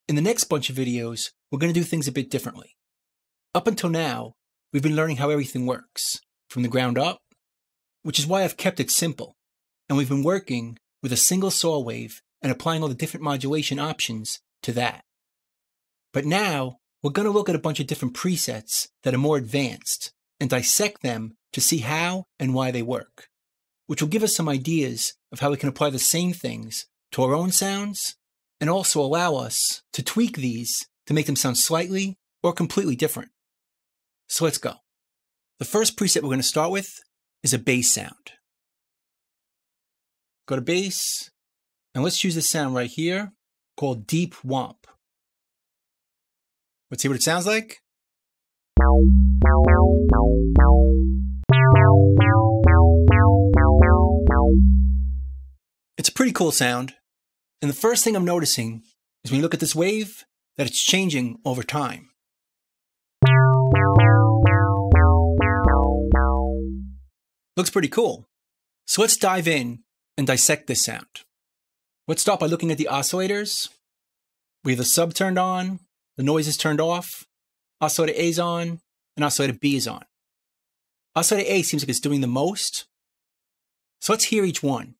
In the next bunch of videos, we're going to do things a bit differently. Up until now, we've been learning how everything works, from the ground up, which is why I've kept it simple, and we've been working with a single saw wave and applying all the different modulation options to that. But now, we're going to look at a bunch of different presets that are more advanced and dissect them to see how and why they work, which will give us some ideas of how we can apply the same things to our own sounds and also allow us to tweak these to make them sound slightly or completely different. So let's go. The first preset we're going to start with is a bass sound. Go to bass, and let's choose this sound right here called Deep Womp. Let's see what it sounds like. It's a pretty cool sound, and the first thing I'm noticing is when you look at this wave, that it's changing over time. Looks pretty cool. So let's dive in and dissect this sound. Let's start by looking at the oscillators. We have the sub turned on, the noise is turned off, oscillator A is on, and oscillator B is on. Oscillator A seems like it's doing the most. So let's hear each one.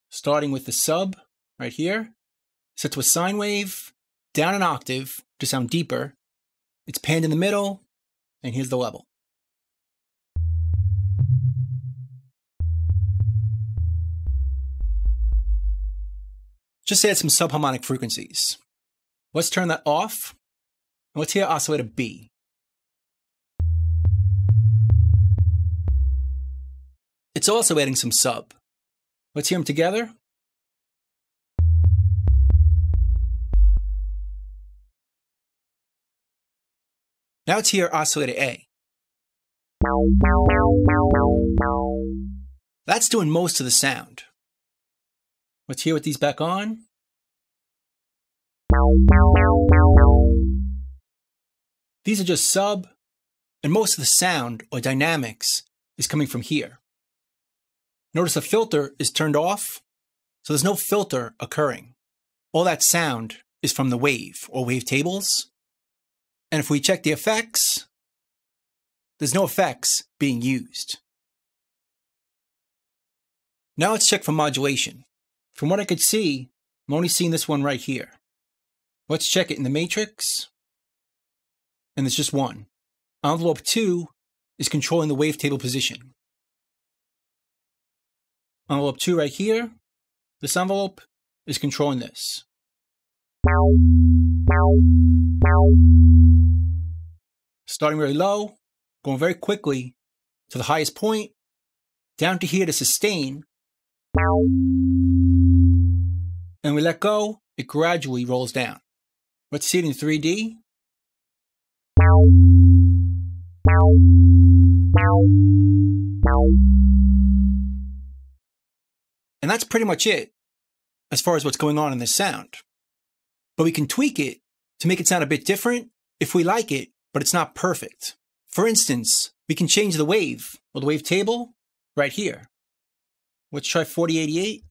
Starting with the sub right here, set to a sine wave, down an octave to sound deeper. It's panned in the middle, and here's the level. Just add some subharmonic frequencies. Let's turn that off, and let's hear oscillator B. It's also adding some sub. Let's hear them together. Now let's hear oscillator A. That's doing most of the sound. Let's hear with these back on. These are just sub, and most of the sound or dynamics is coming from here. Notice the filter is turned off, so there's no filter occurring. All that sound is from the wave or wavetables. And if we check the effects, there's no effects being used. Now let's check for modulation. From what I could see, I'm only seeing this one right here. Let's check it in the matrix. And there's just one. Envelope 2 is controlling the wavetable position. Envelope 2 right here, this envelope is controlling this. Starting really low, going very quickly to the highest point, down to here to sustain. And we let go, it gradually rolls down. Let's see it in 3D. And that's pretty much it as far as what's going on in this sound. But we can tweak it to make it sound a bit different if we like it, but it's not perfect. For instance, we can change the wave or the wavetable right here. Let's try 4088.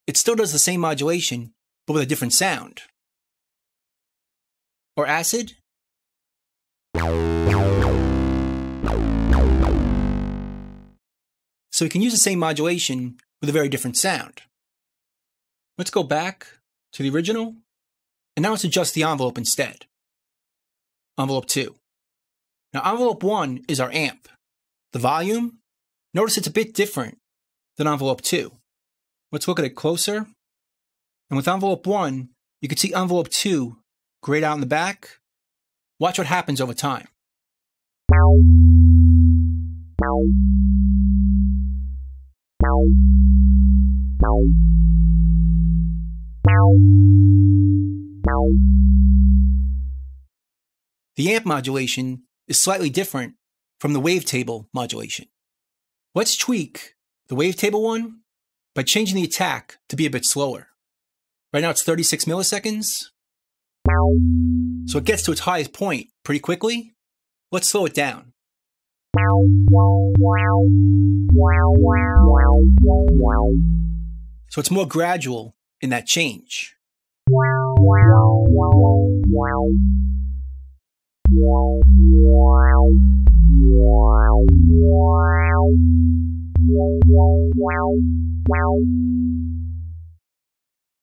It still does the same modulation, but with a different sound. Or acid. So we can use the same modulation with a very different sound. Let's go back to the original, and now let's adjust the envelope instead. Envelope 2. Now envelope 1 is our amp. The volume, notice it's a bit different than envelope 2. Let's look at it closer. And with envelope 1, you can see envelope 2 grayed out in the back. Watch what happens over time. The amp modulation is slightly different from the wavetable modulation. Let's tweak the wavetable one by changing the attack to be a bit slower. Right now it's 36 milliseconds. So it gets to its highest point pretty quickly. Let's slow it down. So it's more gradual in that change.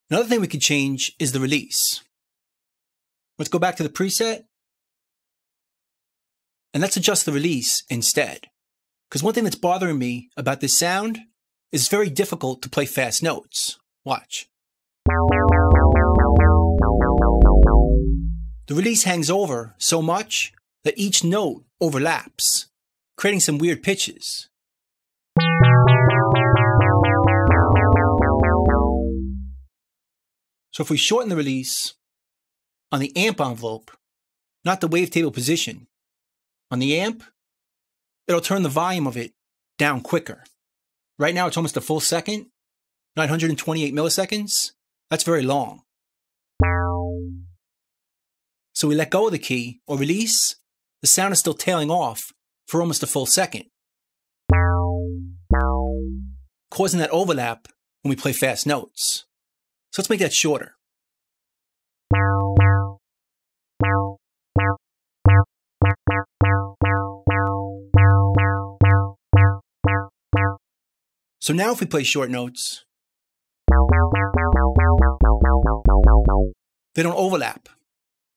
Another thing we could change is the release. Let's go back to the preset. And let's adjust the release instead. Because one thing that's bothering me about this sound is it's very difficult to play fast notes. Watch. The release hangs over so much that each note overlaps, creating some weird pitches. So if we shorten the release on the amp envelope, not the wavetable position, on the amp, it'll turn the volume of it down quicker. Right now it's almost a full second, 928 milliseconds. That's very long. So we let go of the key or release, the sound is still tailing off for almost a full second, causing that overlap when we play fast notes. So let's make that shorter. So now if we play short notes, they don't overlap.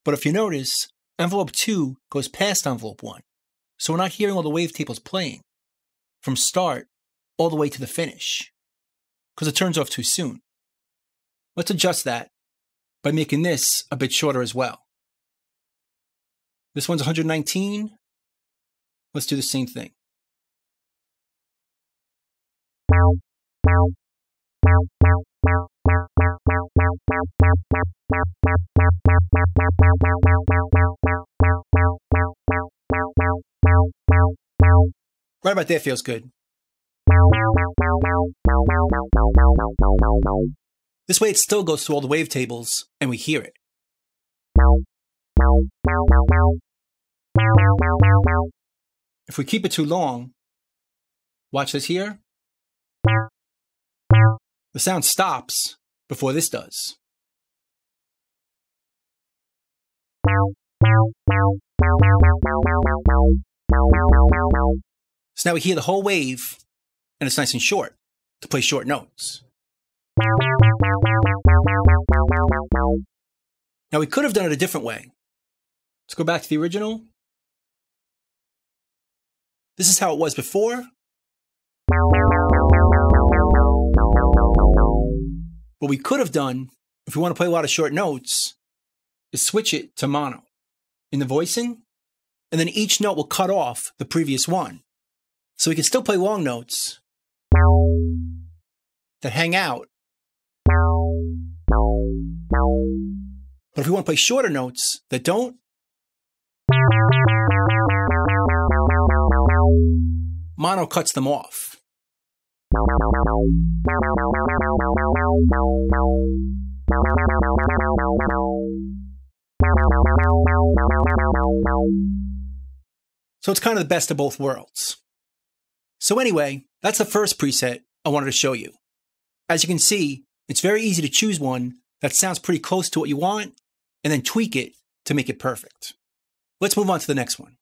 But if you notice, envelope 2 goes past envelope 1. So we're not hearing all the wavetables playing from start all the way to the finish, because it turns off too soon. Let's adjust that by making this a bit shorter as well. This one's 119. Let's do the same thing. Right about there feels good. This way it still goes through all the wavetables and we hear it. If we keep it too long, watch this here. The sound stops before this does. So now we hear the whole wave, and it's nice and short to play short notes. Now we could have done it a different way. Let's go back to the original. This is how it was before. What we could have done, if we want to play a lot of short notes, is switch it to mono in the voicing, and then each note will cut off the previous one. So we can still play long notes that hang out. But if we want to play shorter notes that don't, mono cuts them off. So it's kind of the best of both worlds. So anyway, that's the first preset I wanted to show you. As you can see, it's very easy to choose one that sounds pretty close to what you want and then tweak it to make it perfect. Let's move on to the next one.